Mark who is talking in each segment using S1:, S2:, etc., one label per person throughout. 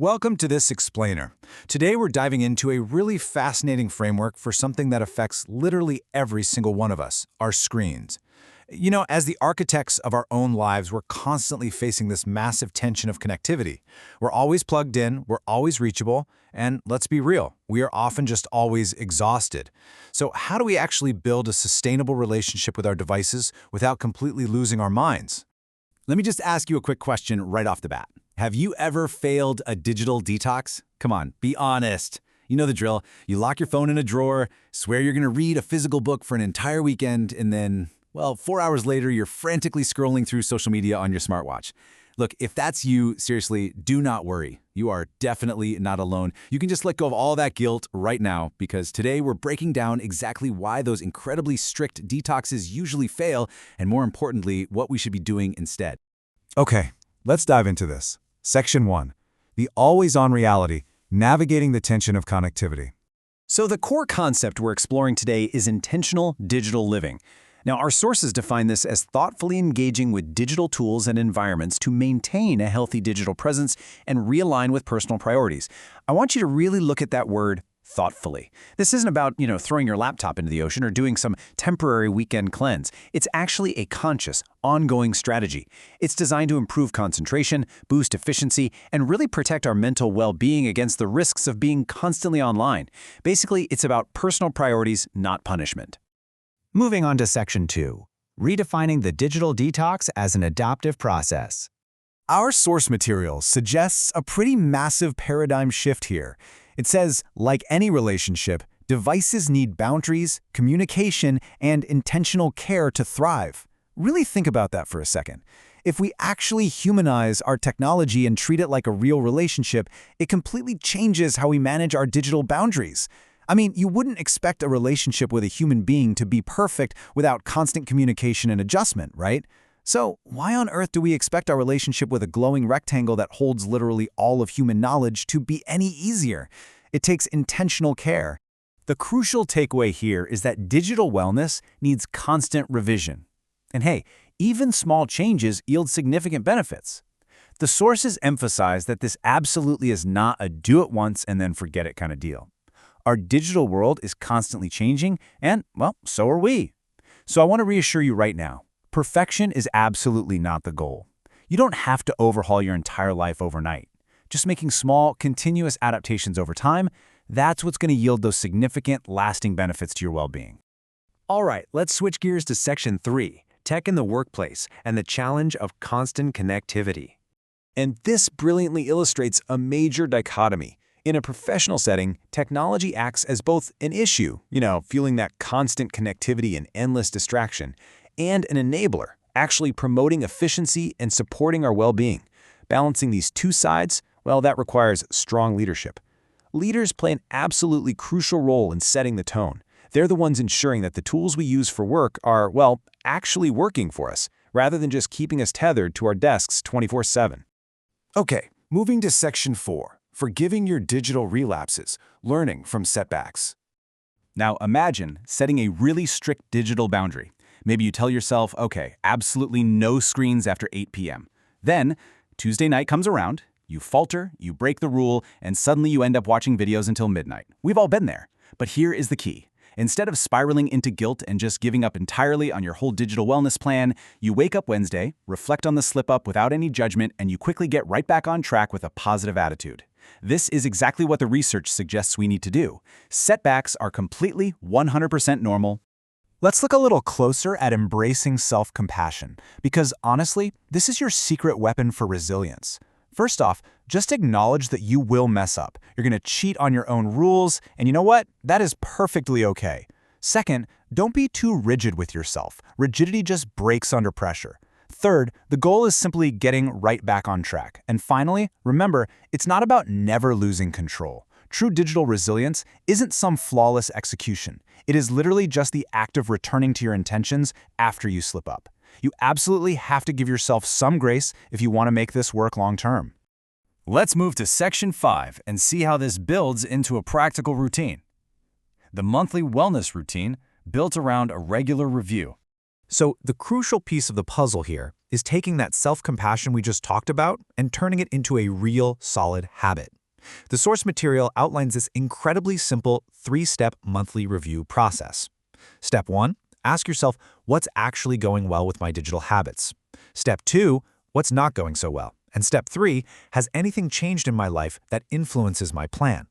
S1: Welcome to this explainer. Today we're diving into a really fascinating framework for something that affects literally every single one of us, our screens. As the architects of our own lives, we're constantly facing this massive tension of connectivity. We're always plugged in, we're always reachable, and let's be real, we are often just always exhausted. So how do we actually build a sustainable relationship with our devices without completely losing our minds? Let me just ask you a quick question right off the bat. Have you ever failed a digital detox? Come on, be honest. You know the drill. You lock your phone in a drawer, swear you're going to read a physical book for an entire weekend, and then, 4 hours later, you're frantically scrolling through social media on your smartwatch. Look, if that's you, seriously, do not worry. You are definitely not alone. You can just let go of all that guilt right now, because today we're breaking down exactly why those incredibly strict detoxes usually fail, and more importantly, what we should be doing instead. Okay, let's dive into this. Section 1. The always-on reality, navigating the tension of connectivity.
S2: So the core concept we're exploring today is intentional digital living. Now, our sources define this as thoughtfully engaging with digital tools and environments to maintain a healthy digital presence and realign with personal priorities. I want you to really look at that word thoughtfully. This isn't about, throwing your laptop into the ocean or doing some temporary weekend cleanse. It's actually a conscious, ongoing strategy. It's designed to improve concentration, boost efficiency, and really protect our mental well-being against the risks of being constantly online. Basically, it's about personal priorities, not punishment.
S3: Moving on to Section 2, redefining the digital detox as an adaptive process.
S1: Our source material suggests a pretty massive paradigm shift here. It says, like any relationship, devices need boundaries, communication, and intentional care to thrive. Really think about that for a second. If we actually humanize our technology and treat it like a real relationship, it completely changes how we manage our digital boundaries. I mean, you wouldn't expect a relationship with a human being to be perfect without constant communication and adjustment, right? So why on earth do we expect our relationship with a glowing rectangle that holds literally all of human knowledge to be any easier? It takes intentional care. The crucial takeaway here is that digital wellness needs constant revision. And hey, even small changes yield significant benefits. The sources emphasize that this absolutely is not a do-it-once and then forget it kind of deal. Our digital world is constantly changing, and, so are we. So I want to reassure you right now. Perfection is absolutely not the goal. You don't have to overhaul your entire life overnight. Just making small, continuous adaptations over time, that's what's going to yield those significant, lasting benefits to your well-being.
S2: All right, let's switch gears to Section 3, Tech in the Workplace and the Challenge of Constant Connectivity. And this brilliantly illustrates a major dichotomy. In a professional setting, technology acts as both an issue, fueling that constant connectivity and endless distraction, and an enabler, actually promoting efficiency and supporting our well-being. Balancing these two sides, that requires strong leadership. Leaders play an absolutely crucial role in setting the tone. They're the ones ensuring that the tools we use for work are, actually working for us, rather than just keeping us tethered to our desks 24/7.
S1: Okay, moving to Section 4, forgiving your digital relapses, learning from setbacks. Now imagine setting a really strict digital boundary. Maybe you tell yourself, okay, absolutely no screens after 8 p.m. Then, Tuesday night comes around, you falter, you break the rule, and suddenly you end up watching videos until midnight. We've all been there. But here is the key. Instead of spiraling into guilt and just giving up entirely on your whole digital wellness plan, you wake up Wednesday, reflect on the slip-up without any judgment, and you quickly get right back on track with a positive attitude. This is exactly what the research suggests we need to do. Setbacks are completely 100% normal. Let's look a little closer at embracing self-compassion, because honestly, this is your secret weapon for resilience. First off, just acknowledge that you will mess up. You're going to cheat on your own rules, and you know what? That is perfectly okay. Second, don't be too rigid with yourself. Rigidity just breaks under pressure. Third, the goal is simply getting right back on track. And finally, remember, it's not about never losing control. True digital resilience isn't some flawless execution. It is literally just the act of returning to your intentions after you slip up. You absolutely have to give yourself some grace if you want to make this work long-term. Let's move to Section 5 and see how this builds into a practical routine. The monthly wellness routine built around a regular review.
S2: So the crucial piece of the puzzle here is taking that self-compassion we just talked about and turning it into a real, solid habit. The source material outlines this incredibly simple 3-step monthly review process. Step 1, ask yourself what's actually going well with my digital habits. Step 2, what's not going so well. And step 3, has anything changed in my life that influences my plan?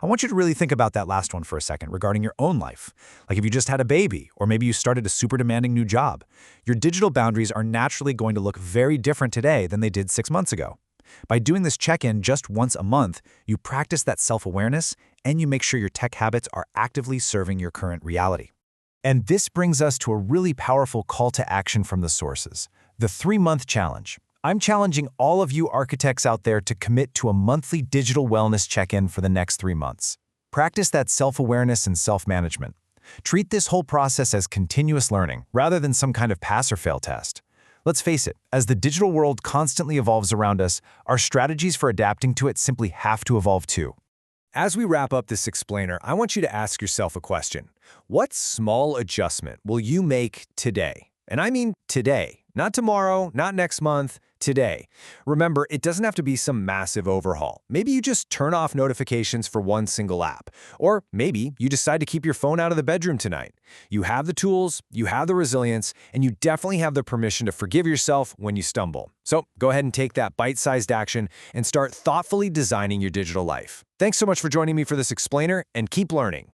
S2: I want you to really think about that last one for a second regarding your own life. Like if you just had a baby, or maybe you started a super demanding new job, your digital boundaries are naturally going to look very different today than they did 6 months ago. By doing this check-in just once a month, you practice that self-awareness and you make sure your tech habits are actively serving your current reality.
S3: And this brings us to a really powerful call to action from the sources, the 3-month challenge. I'm challenging all of you architects out there to commit to a monthly digital wellness check-in for the next 3 months. Practice that self-awareness and self-management. Treat this whole process as continuous learning, rather than some kind of pass-or-fail test. Let's face it, as the digital world constantly evolves around us, our strategies for adapting to it simply have to evolve too.
S2: As we wrap up this explainer, I want you to ask yourself a question. What small adjustment will you make today? And I mean today, not tomorrow, not next month, today. Remember, it doesn't have to be some massive overhaul. Maybe you just turn off notifications for one single app. Or maybe you decide to keep your phone out of the bedroom tonight. You have the tools, you have the resilience, and you definitely have the permission to forgive yourself when you stumble. So go ahead and take that bite-sized action and start thoughtfully designing your digital life. Thanks so much for joining me for this explainer, and keep learning.